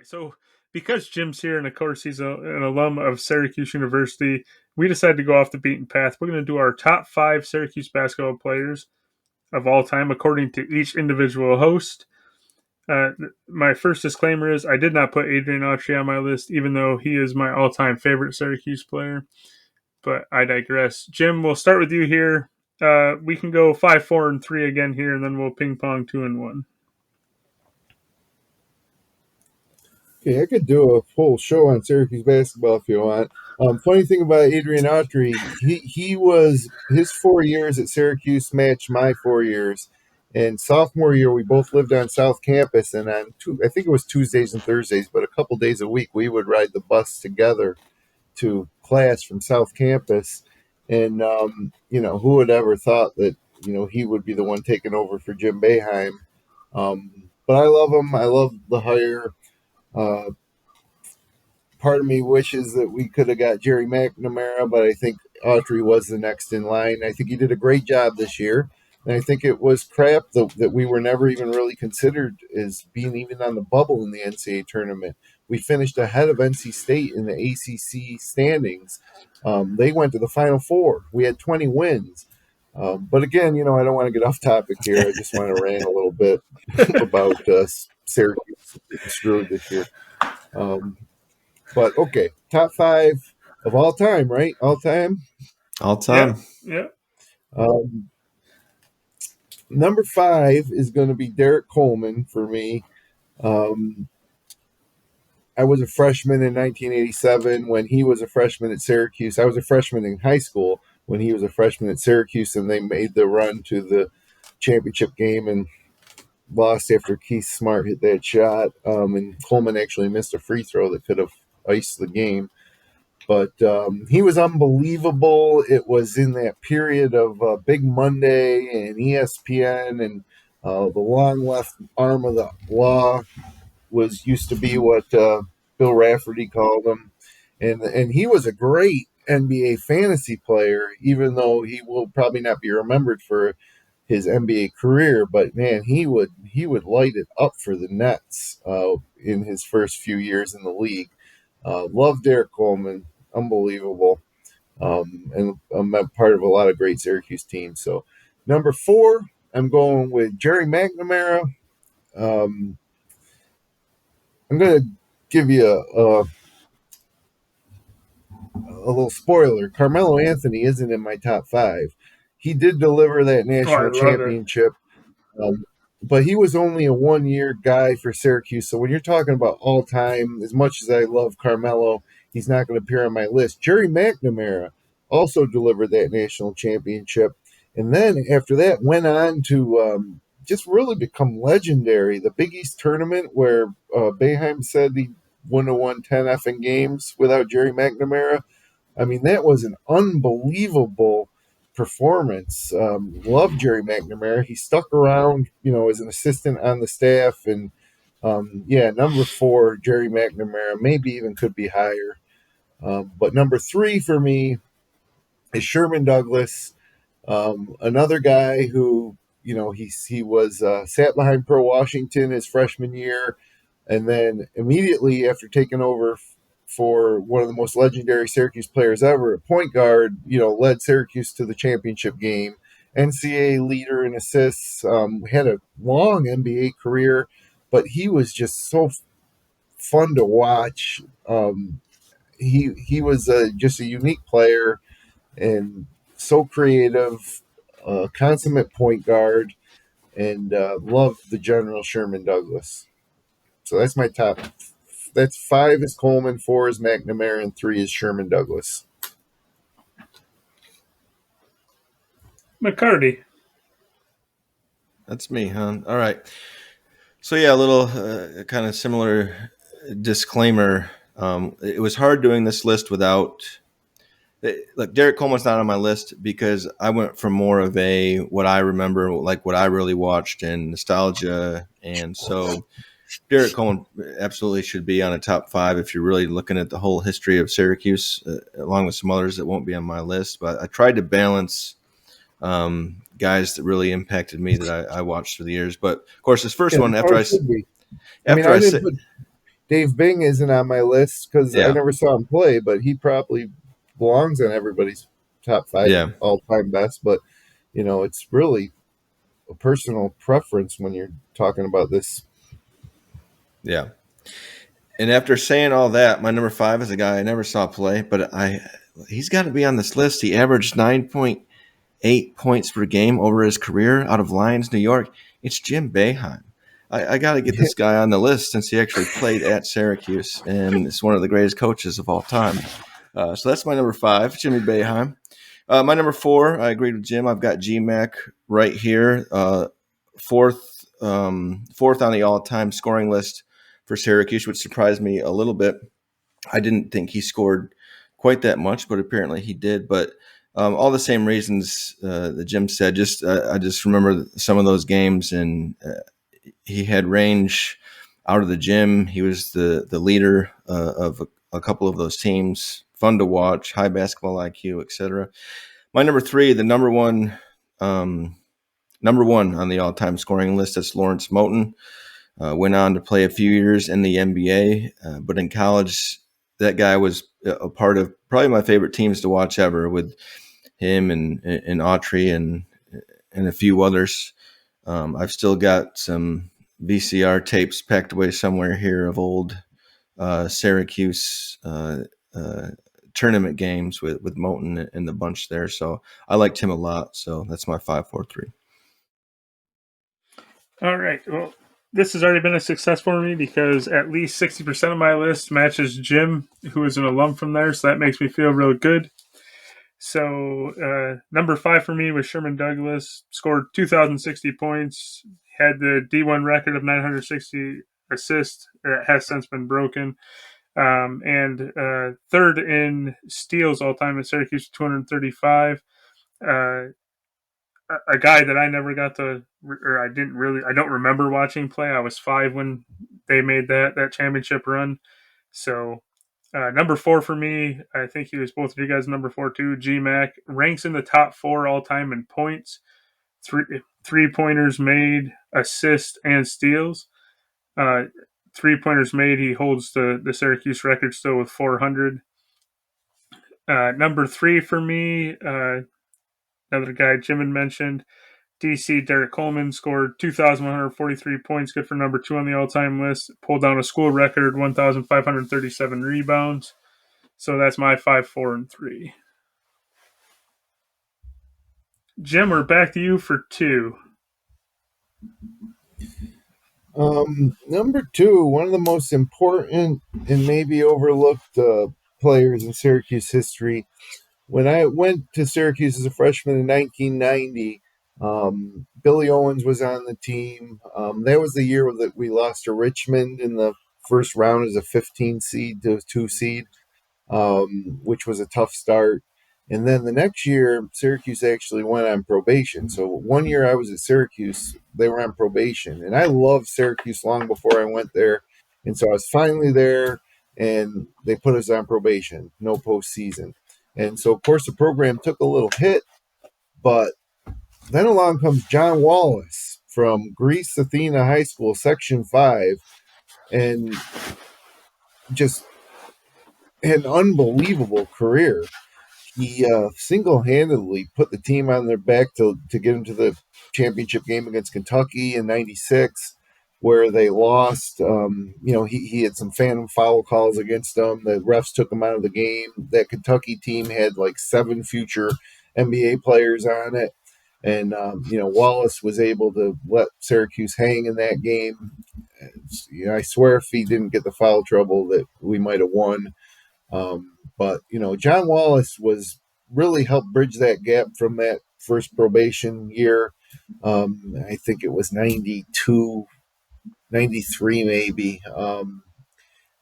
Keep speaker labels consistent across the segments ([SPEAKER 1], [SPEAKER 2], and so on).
[SPEAKER 1] right. So because Jim's here, and of course he's an alum of Syracuse University, we decided to go off the beaten path. We're going to do our top 5 Syracuse basketball players of all time, according to each individual host. My first disclaimer is I did not put Adrian Autry on my list, even though he is my all-time favorite Syracuse player. But I digress. Jim, we'll start with you here. We can go 5, 4, and 3 again here, and then we'll ping pong 2 and 1.
[SPEAKER 2] Okay, I could do a full show on Syracuse basketball if you want. Funny thing about Adrian Autry, he was his 4 years at Syracuse matched my 4 years. And sophomore year, we both lived on South Campus, and I think it was Tuesdays and Thursdays, but a couple days a week, we would ride the bus together to class from South Campus. And who would ever thought that he would be the one taking over for Jim Boeheim? But I love him. I love the hire. Part of me wishes that we could have got Jerry McNamara, but I think Autry was the next in line. I think he did a great job this year. And I think it was crap that we were never even really considered as being even on the bubble in the NCAA tournament. We finished ahead of NC State in the ACC standings. They went to the Final Four. We had 20 wins. But again, I don't want to get off topic here. I just want to rant a little bit about Syracuse getting screwed this year. But okay, top 5 of all time, right? All time?
[SPEAKER 3] All time.
[SPEAKER 1] Yeah.
[SPEAKER 2] Number 5 is going to be Derek Coleman for me. I was a freshman in 1987 when he was a freshman at Syracuse. I was a freshman in high school when he was a freshman at Syracuse, and they made the run to the championship game and lost after Keith Smart hit that shot. And Coleman actually missed a free throw that could have iced the game. But he was unbelievable. It was in that period of Big Monday and ESPN, and the long left arm of the law used to be what Bill Rafferty called him. And he was a great NBA fantasy player, even though he will probably not be remembered for his NBA career. But, man, he would light it up for the Nets in his first few years in the league. Love Derek Coleman. Unbelievable. And I'm a part of a lot of great Syracuse teams. So number 4, I'm going with Jerry McNamara. I'm going to give you a little spoiler. Carmelo Anthony isn't in my top 5. He did deliver that national championship. But he was only a 1-year guy for Syracuse. So when you're talking about all time, as much as I love Carmelo, he's not going to appear on my list. Jerry McNamara also delivered that national championship. And then after that went on to just really become legendary. The Big East tournament where Boeheim said he wouldn't have won 10 effing games without Jerry McNamara. I mean, that was an unbelievable performance. Loved Jerry McNamara. He stuck around, as an assistant on the staff. And, number 4, Jerry McNamara, maybe even could be higher. But number 3 for me is Sherman Douglas, another guy who, he was sat behind Pro Washington his freshman year. And then immediately after taking over for one of the most legendary Syracuse players ever at point guard, led Syracuse to the championship game. NCAA leader in assists, had a long NBA career, but he was just so fun to watch. He was just a unique player and so creative, consummate point guard, and loved the General Sherman Douglas. So that's my top. That's 5 is Coleman, 4 is McNamara, and 3 is Sherman Douglas.
[SPEAKER 1] McCarty.
[SPEAKER 3] That's me, huh? All right. So, yeah, a little kind of similar disclaimer. It was hard doing this list without – look, Derek Coleman's not on my list because I went for more of a what I remember, like what I really watched and nostalgia. And so Derek Coleman absolutely should be on a top 5 if you're really looking at the whole history of Syracuse, along with some others that won't be on my list. But I tried to balance guys that really impacted me that I watched through the years. But, of course, this first one, after I said
[SPEAKER 2] Dave Bing isn't on my list because I
[SPEAKER 3] Yeah.
[SPEAKER 2] never saw him play, but he probably belongs on everybody's top 5
[SPEAKER 3] Yeah.
[SPEAKER 2] all-time best. But it's really a personal preference when you're talking about this.
[SPEAKER 3] Yeah. And after saying all that, my number 5 is a guy I never saw play, but he's got to be on this list. He averaged 9.8 points per game over his career out of Lyons, New York. It's Jim Boeheim. I got to get this guy on the list since he actually played at Syracuse and is one of the greatest coaches of all time. So that's my number 5, Jimmy Boeheim. My number 4, I agreed with Jim. I've got G-Mac right here, fourth on the all-time scoring list for Syracuse, which surprised me a little bit. I didn't think he scored quite that much, but apparently he did. But all the same reasons that Jim said. I just remember some of those games, and he had range out of the gym. He was the leader of a couple of those teams. Fun to watch, high basketball IQ, etc. My number 3, the number one on the all-time scoring list, that's Lawrence Moten. Went on to play a few years in the NBA, but in college, that guy was a part of probably my favorite teams to watch ever, with him and Autry and a few others. I've still got some VCR tapes packed away somewhere here of old Syracuse tournament games with Moten and the bunch there. So I liked him a lot. So that's my 5-4-3.
[SPEAKER 1] All right. Well, this has already been a success for me because at least 60% of my list matches Jim, who is an alum from there. So that makes me feel real good. So number 5 for me was Sherman Douglas. Scored 2,060 points. Had the D1 record of 960 assists. It has since been broken. And third in steals all time at Syracuse, 235. A guy that I never got to, or I don't remember watching play. I was 5 when they made that championship run. So number 4 for me, I think he was both of you guys number 4 too. G-Mac ranks in the top 4 all time in points, three-pointers made, assists, and steals. Three-pointers made, he holds the Syracuse record still with 400. Number 3 for me, another guy Jim had mentioned, DC Derek Coleman, scored 2,143 points, good for number 2 on the all-time list. Pulled down a school record, 1,537 rebounds. So that's my 5, 4, and 3. Jim, we're back to you for 2.
[SPEAKER 2] Number 2, one of the most important and maybe overlooked players in Syracuse history. When I went to Syracuse as a freshman in 1990, Billy Owens was on the team. That was the year that we lost to Richmond in the first round as a 15 seed to a 2 seed, which was a tough start. And then the next year, Syracuse actually went on probation. So 1 year I was at Syracuse, they were on probation. And I loved Syracuse long before I went there. And so I was finally there, and they put us on probation, no postseason. And so, of course, the program took a little hit, but then along comes John Wallace from Greece Athena High School, Section 5, and just had an unbelievable career. He single-handedly put the team on their back to get into the championship game against Kentucky in '96, where they lost. He had some phantom foul calls against them. The refs took him out of the game. That Kentucky team had like 7 future NBA players on it. And, Wallace was able to let Syracuse hang in that game. I swear if he didn't get the foul trouble that we might have won. But John Wallace was really helped bridge that gap from that first probation year. I think it was 92, 93 maybe.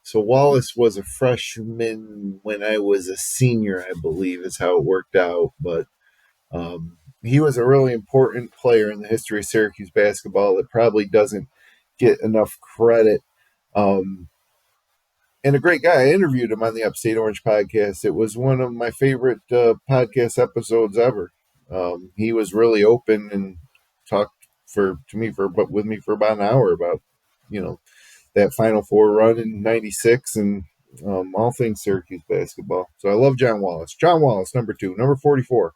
[SPEAKER 2] So Wallace was a freshman when I was a senior, I believe is how it worked out. But he was a really important player in the history of Syracuse basketball that probably doesn't get enough credit. And a great guy. I interviewed him on the Upstate Orange podcast. It was one of my favorite podcast episodes ever. He was really open and talked with me for about an hour about that Final Four run in '96 and all things Syracuse basketball. So I love John Wallace. John Wallace, number 2, number 44.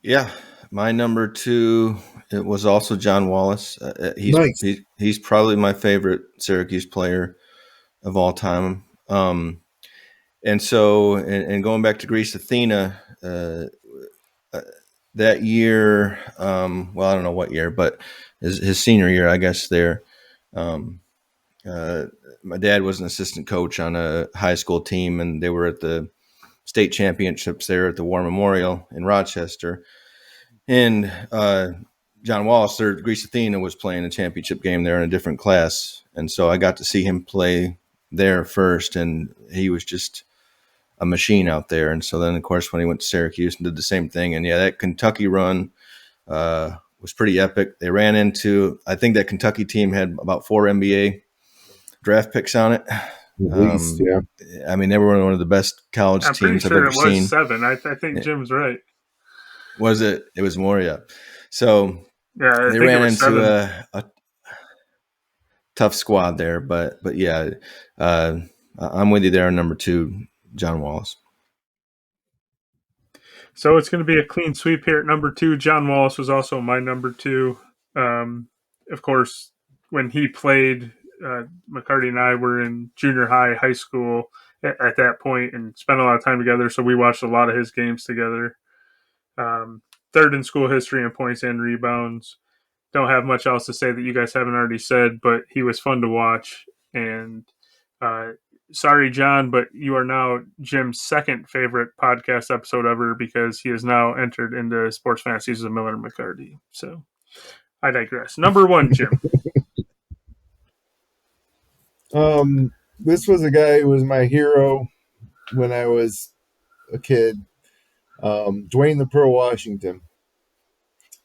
[SPEAKER 3] Yeah, my number 2, it was also John Wallace.
[SPEAKER 2] Nice.
[SPEAKER 3] He's probably my favorite Syracuse player of all time. And so, and going back to Greece Athena, that year, well, I don't know what year, but his senior year, I guess there, my dad was an assistant coach on a high school team, and they were at the state championships there at the War Memorial in Rochester. And John Wallace, their Greece Athena, was playing a championship game there in a different class. And so I got to see him play there first, and he was just a machine out there. And so then, of course, when he went to Syracuse and did the same thing, and yeah, that Kentucky run was pretty epic. They ran into, I think that Kentucky team had about 4 NBA draft picks on it.
[SPEAKER 2] At least, yeah.
[SPEAKER 3] I mean, they were one of the best college teams I've ever seen.
[SPEAKER 1] It was 7. I think Jim's right.
[SPEAKER 3] Was it? It was more, yeah. So
[SPEAKER 1] yeah,
[SPEAKER 3] they ran into a tough squad there, but yeah, I'm with you there on number 2, John Wallace.
[SPEAKER 1] So it's going to be a clean sweep here at number 2. John Wallace was also my number 2. Of course, when he played, McCarty and I were in junior high, high school at that point, and spent a lot of time together. So we watched a lot of his games together. Third in school history in points and rebounds. Don't have much else to say that you guys haven't already said, but he was fun to watch. And sorry, John, but you are now Jim's second favorite podcast episode ever, because he has now entered into Sports Fantasies of Miller and McCarty. So I digress. Number 1, Jim.
[SPEAKER 2] This was a guy who was my hero when I was a kid. Dwayne the Pearl Washington.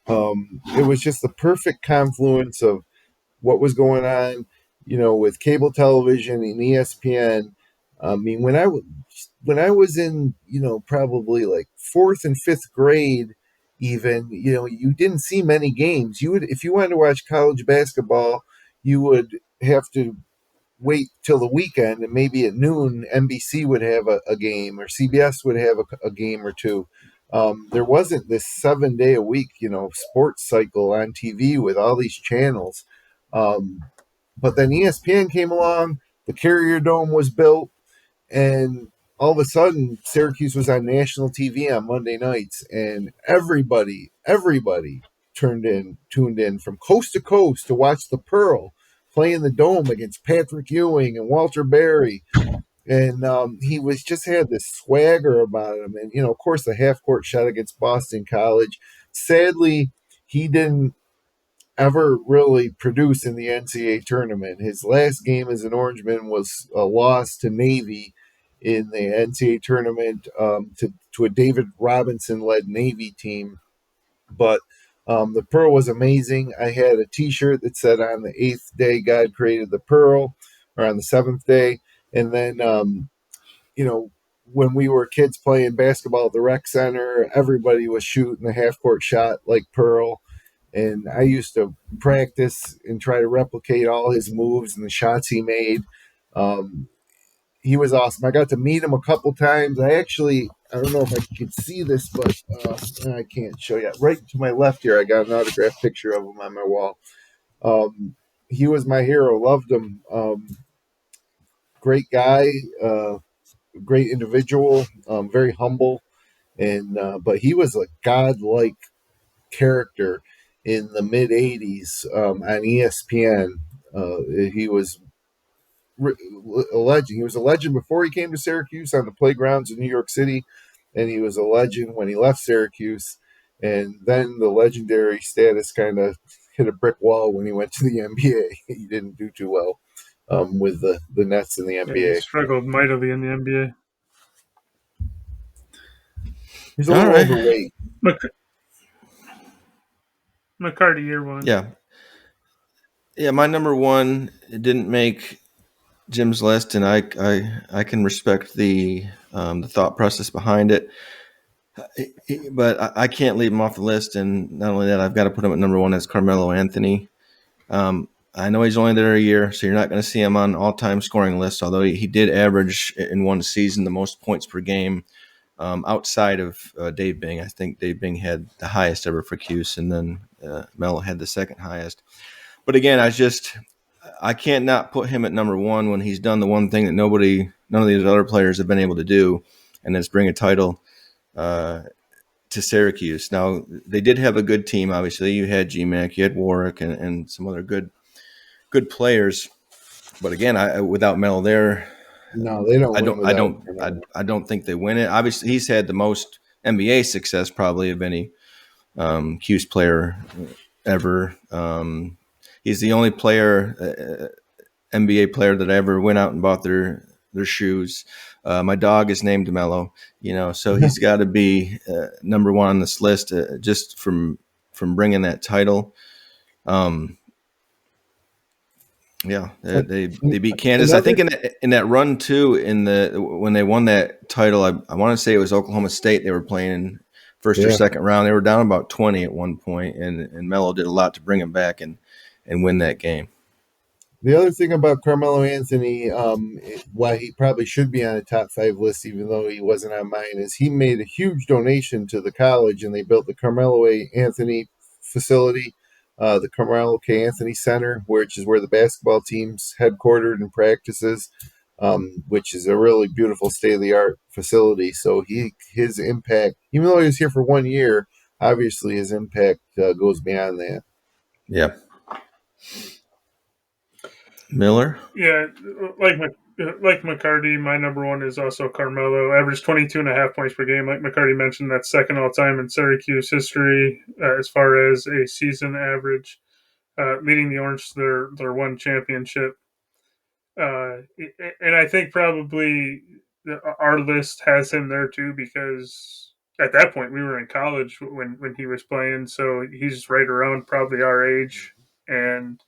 [SPEAKER 2] It was just the perfect confluence of what was going on, with cable television and ESPN. I mean, when I was in, probably like 4th and 5th grade, even, you didn't see many games. If you wanted to watch college basketball, you would have to wait till the weekend, and maybe at noon NBC would have a game, or CBS would have a game or two. There wasn't this 7-day a week, sports cycle on TV with all these channels. But then ESPN came along, the Carrier Dome was built, and all of a sudden Syracuse was on national TV on Monday nights, and everybody tuned in from coast to coast to watch the Pearl play in the Dome against Patrick Ewing and Walter Berry. And he had this swagger about him. And, of course, the half-court shot against Boston College. Sadly, he didn't ever really produce in the NCAA tournament. His last game as an Orangeman was a loss to Navy in the NCAA tournament to a David Robinson-led Navy team. But the Pearl was amazing. I had a T-shirt that said, "On the 8th day, God created the Pearl," or on the 7th day. And then, when we were kids playing basketball at the rec center, everybody was shooting the half-court shot like Pearl. And I used to practice and try to replicate all his moves and the shots he made. He was awesome. I got to meet him a couple times. I don't know if I can see this, but I can't show you. Right to my left here, I got an autographed picture of him on my wall. He was my hero. Loved him. Great guy, great individual, very humble, and but he was a godlike character in the mid '80s on ESPN. He was a legend. He was a legend before he came to Syracuse on the playgrounds in New York City, and he was a legend when he left Syracuse. And then the legendary status kind of hit a brick wall when he went to the NBA. He didn't do too well with the Nets in the NBA.
[SPEAKER 1] Yeah, he struggled mightily in the NBA.
[SPEAKER 2] He's a little overweight.
[SPEAKER 1] McCarty, year 1.
[SPEAKER 3] Yeah, my number 1, it didn't make Jim's list, and I can respect the thought process behind it. But I can't leave him off the list, and not only that, I've got to put him at number 1 as Carmelo Anthony. I know he's only there a year, so you're not going to see him on all-time scoring lists, although he did average in one season the most points per game outside of Dave Bing. I think Dave Bing had the highest ever for Cuse, and then Mello had the second highest. But again, I can't not put him at number one when he's done the one thing that none of these other players have been able to do, and that's bring a title to Syracuse. Now, they did have a good team, obviously. You had GMAC, you had Warwick, and some other good players. But again, without Mel there,
[SPEAKER 2] no, they don't.
[SPEAKER 3] I don't think they win it. Obviously, he's had the most NBA success probably of any Cuse player ever. He's the only player, NBA player, that ever went out and bought their shoes. My dog is named Mello, so he's got to be number one on this list just from bringing that title. Yeah, they beat Kansas. I think in that run too, when they won that title, I want to say it was Oklahoma State. They were playing in first or second round. They were down about 20 at one point, and Mello did a lot to bring them back and win that game.
[SPEAKER 2] The other thing about Carmelo Anthony, why he probably should be on a top 5 list, even though he wasn't on mine, is he made a huge donation to the college, and they built the Carmelo A. Anthony facility, the Carmelo K. Anthony Center, which is where the basketball team's headquartered and practices, which is a really beautiful state-of-the-art facility. So his impact, even though he was here for 1 year, obviously his impact goes beyond that.
[SPEAKER 3] Yeah. Miller?
[SPEAKER 1] Yeah, like McCarty, my number one is also Carmelo. Averaged 22.5 points per game. Like McCarty mentioned, that's second all-time in Syracuse history as far as a season average, leading the Orange to their one championship. And I think probably our list has him there too, because at that point we were in college when he was playing, so he's right around probably our age, and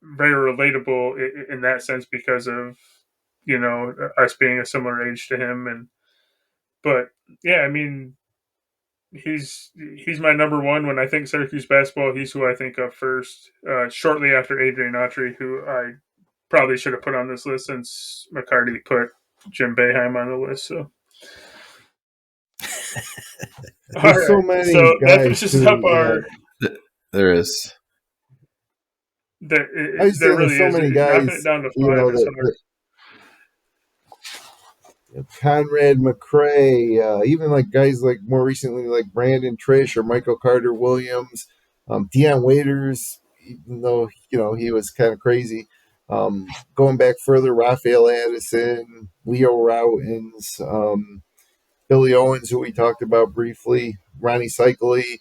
[SPEAKER 1] very relatable in that sense because of us being a similar age to him. But yeah, I mean, he's my number one. When I think Syracuse basketball, he's who I think of first, shortly after Adrian Autry, who I probably should have put on this list since McCarty put Jim Boeheim on the list. So
[SPEAKER 2] there's so many guys
[SPEAKER 1] that finishes up our.
[SPEAKER 3] There is.
[SPEAKER 1] There really
[SPEAKER 2] so
[SPEAKER 1] is.
[SPEAKER 2] Many guys,
[SPEAKER 1] knocking it down to 5
[SPEAKER 2] Conrad McRae, even like guys like more recently like Brandon Trish or Michael Carter Williams, Deion Waiters, even though he was kind of crazy. Going back further, Raphael Addison, Leo Routins, Billy Owens, who we talked about briefly, Ronnie Cycli.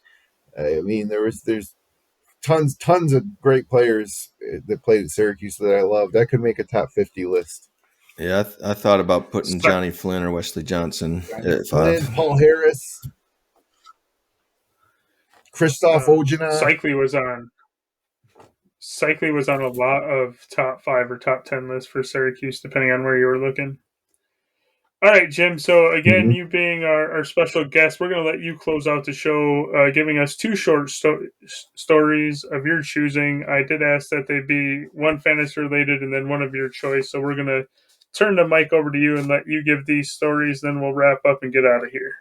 [SPEAKER 2] I mean, there's tons of great players that played at Syracuse that I loved. I could make a top 50 list.
[SPEAKER 3] Yeah, I thought about putting Johnny Flynn or Wesley Johnson at 5.
[SPEAKER 2] Paul Harris, Christoph Ojanov.
[SPEAKER 1] Cycli was on a lot of top 5 or top 10 lists for Syracuse, depending on where you were looking. All right, Jim. So again, you being our special guest, we're going to let you close out the show, giving us 2 short stories of your choosing. I did ask that they be one fantasy related and then one of your choice. So we're going to turn the mic over to you and let you give these stories. Then we'll wrap up and get out of here.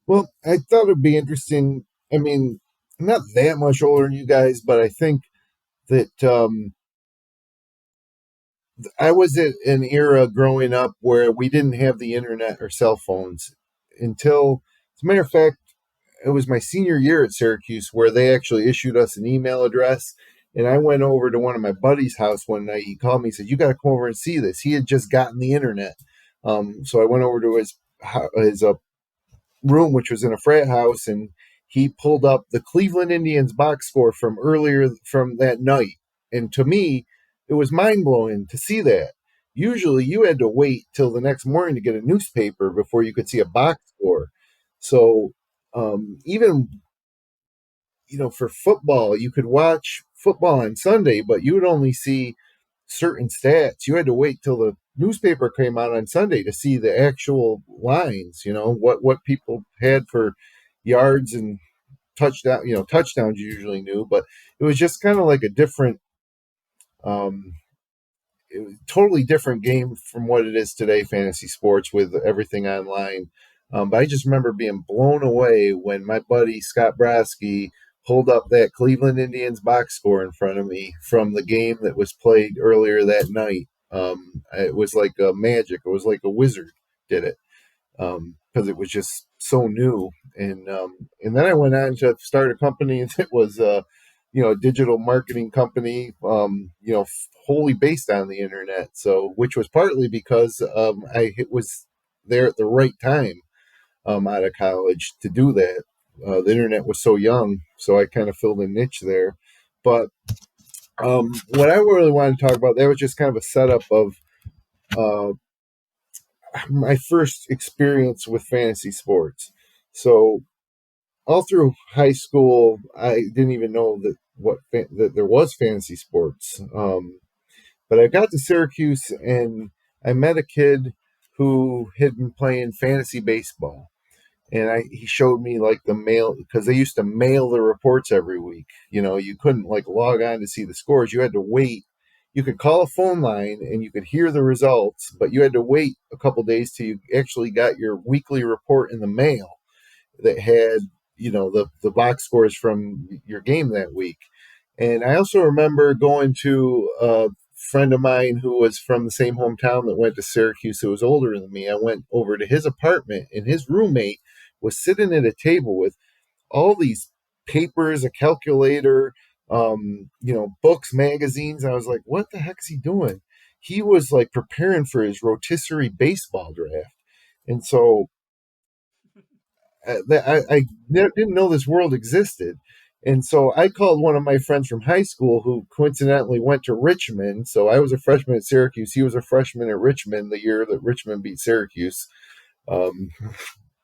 [SPEAKER 2] Well, I thought it'd be interesting. I mean, I'm not that much older than you guys, but I think that I was at an era growing up where we didn't have the internet or cell phones until, as a matter of fact, it was my senior year at Syracuse where they actually issued us an email address. And I went over to one of my buddy's house one night. He called me and said, "You got to come over and see this." He had just gotten the internet. So I went over to his room, which was in a frat house, and he pulled up the Cleveland Indians box score from earlier from that night. And to me, it was mind-blowing to see that. Usually you had to wait till the next morning to get a newspaper before you could see a box score. So even, for football, you could watch football on Sunday, but you would only see certain stats. You had to wait till the newspaper came out on Sunday to see the actual lines, what people had for yards and touchdowns you usually knew, but it was just kind of like a different, um, it was a totally different game from what it is today, fantasy sports with everything online. But I just remember being blown away when my buddy Scott Brasky pulled up that Cleveland Indians box score in front of me from the game that was played earlier that night. It was like a magic. It was like a wizard did it, because it was just so new. And then I went on to start a company that was a digital marketing company, wholly based on the internet. So, which was partly because I was there at the right time, out of college to do that. The internet was so young, so I kind of filled a niche there. But what I really wanted to talk about, that was just kind of a setup of uh, my first experience with fantasy sports. So all through high school, I didn't even know that there was fantasy sports. But I got to Syracuse and I met a kid who had been playing fantasy baseball, and he showed me like the mail, because they used to mail the reports every week. You couldn't like log on to see the scores. You had to wait. You could call a phone line and you could hear the results, but you had to wait a couple days till you actually got your weekly report in the mail that had the box scores from your game that week. And I also remember going to a friend of mine who was from the same hometown that went to Syracuse, who was older than me. I went over to his apartment, and his roommate was sitting at a table with all these papers, a calculator, books, magazines. I was like, what the heck is he doing? He was like preparing for his rotisserie baseball draft. And so I didn't know this world existed. And so I called one of my friends from high school who coincidentally went to Richmond. So I was a freshman at Syracuse. He was a freshman at Richmond the year that Richmond beat Syracuse. Um,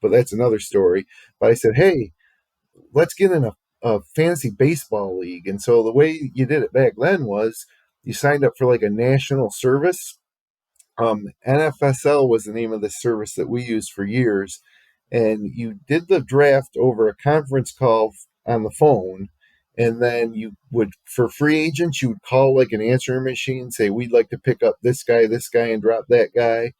[SPEAKER 2] but that's another story. But I said, hey, let's get in a fantasy baseball league. And so the way you did it back then was you signed up for like a national service. NFSL was the name of the service that we used for years. And you did the draft over a conference call on the phone. And then you would, for free agents, you would call like an answering machine, say, we'd like to pick up this guy, and drop that guy.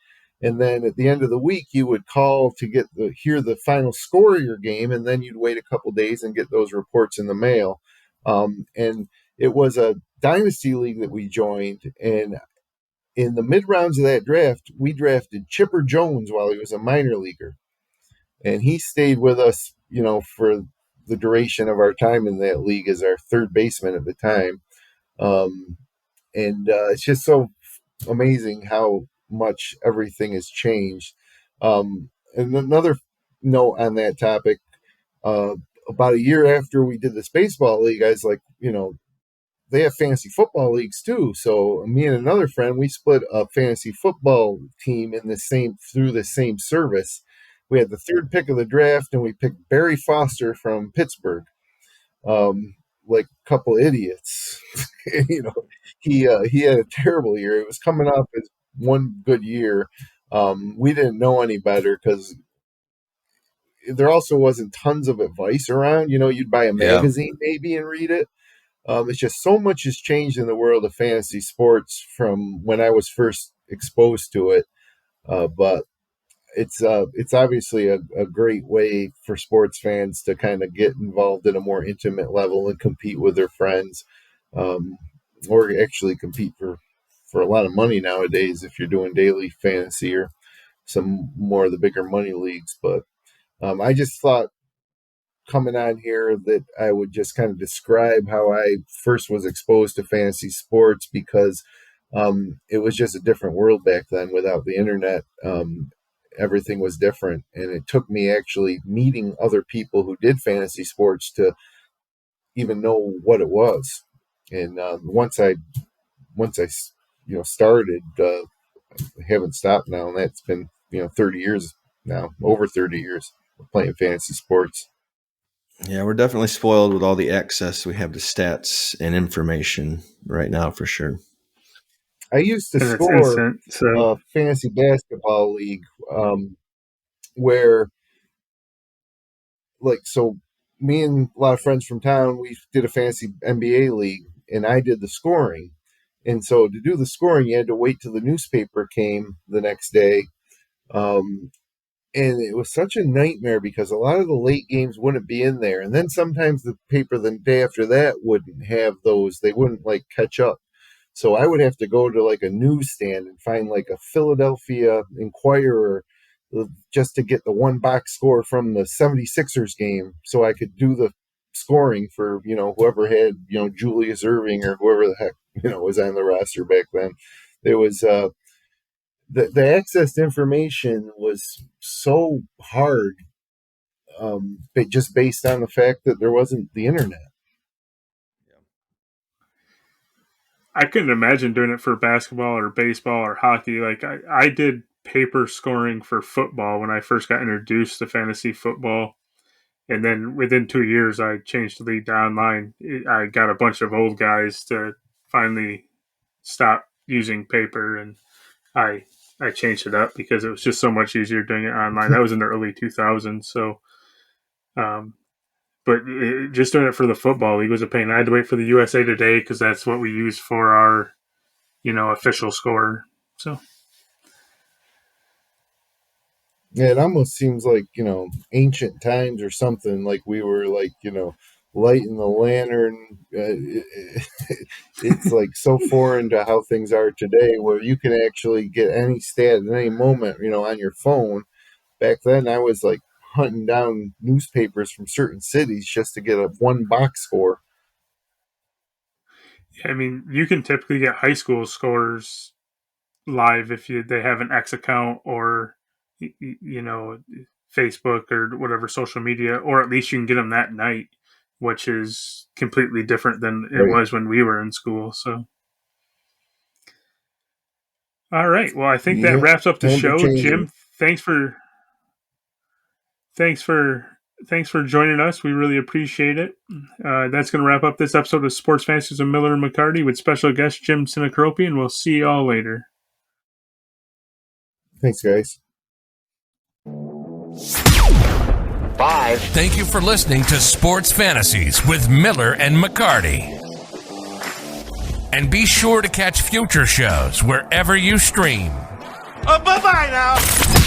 [SPEAKER 2] And then at the end of the week, you would call to hear the final score of your game. And then you'd wait a couple days and get those reports in the mail. And it was a dynasty league that we joined. And in the mid rounds of that draft, we drafted Chipper Jones while he was a minor leaguer. And he stayed with us, for the duration of our time in that league as our third baseman at the time. And it's just so amazing how much everything has changed. And another note on that topic, about a year after we did this baseball league, I was like, they have fantasy football leagues too. So me and another friend, we split a fantasy football team through the same service. We had the third pick of the draft, and we picked Barry Foster from Pittsburgh. Like a couple idiots, he had a terrible year. It was coming off his one good year. We didn't know any better because there also wasn't tons of advice around. You'd buy a magazine maybe and read it. It's just so much has changed in the world of fantasy sports from when I was first exposed to it. But it's obviously a great way for sports fans to kind of get involved at a more intimate level and compete with their friends, or actually compete for a lot of money nowadays if you're doing daily fantasy or some more of the bigger money leagues. But I just thought coming on here that I would just kind of describe how I first was exposed to fantasy sports, because it was just a different world back then without the internet. Everything was different, and it took me actually meeting other people who did fantasy sports to even know what it was. And once I started, I haven't stopped now, and that's been 30 years now, over 30 years of playing fantasy sports.
[SPEAKER 3] Yeah, we're definitely spoiled with all the access we have to stats and information right now, for sure.
[SPEAKER 2] I used to score a fantasy basketball league where, like, so me and a lot of friends from town, we did a fantasy NBA league, and I did the scoring. And so to do the scoring, you had to wait till the newspaper came the next day. And it was such a nightmare because a lot of the late games wouldn't be in there. And then sometimes the paper the day after that wouldn't have those. They wouldn't like catch up. So I would have to go to like a newsstand and find like a Philadelphia Inquirer just to get the one box score from the 76ers game so I could do the scoring for, whoever had, Julius Erving or whoever the heck, was on the roster back then. There was the access to information was so hard, just based on the fact that there wasn't the internet.
[SPEAKER 1] I couldn't imagine doing it for basketball or baseball or hockey. Like I did paper scoring for football when I first got introduced to fantasy football. And then within 2 years, I changed the league to online. I got a bunch of old guys to finally stop using paper, and I changed it up because it was just so much easier doing it online. That was in the early 2000s. So, but just doing it for the football league was a pain. I had to wait for the USA Today because that's what we use for our, official score. So.
[SPEAKER 2] Yeah, it almost seems like, ancient times or something, like we were like, lighting the lantern. It's like so foreign to how things are today where you can actually get any stat at any moment, on your phone. Back then I was like hunting down newspapers from certain cities just to get a one box score.
[SPEAKER 1] I mean, you can typically get high school scores live if they have an X account or Facebook or whatever social media, or at least you can get them that night, which is completely different than it was when we were in school. So, all right. Well, I think that wraps up the show. Jim, thanks for joining us. We really appreciate it. That's going to wrap up this episode of Sports Fantasies with Miller and McCarty with special guest Jim Sinicropi, and we'll see you all later.
[SPEAKER 2] Thanks, guys.
[SPEAKER 4] 5. Thank you for listening to Sports Fantasies with Miller and McCarty. And be sure to catch future shows wherever you stream.
[SPEAKER 5] Bye-bye now.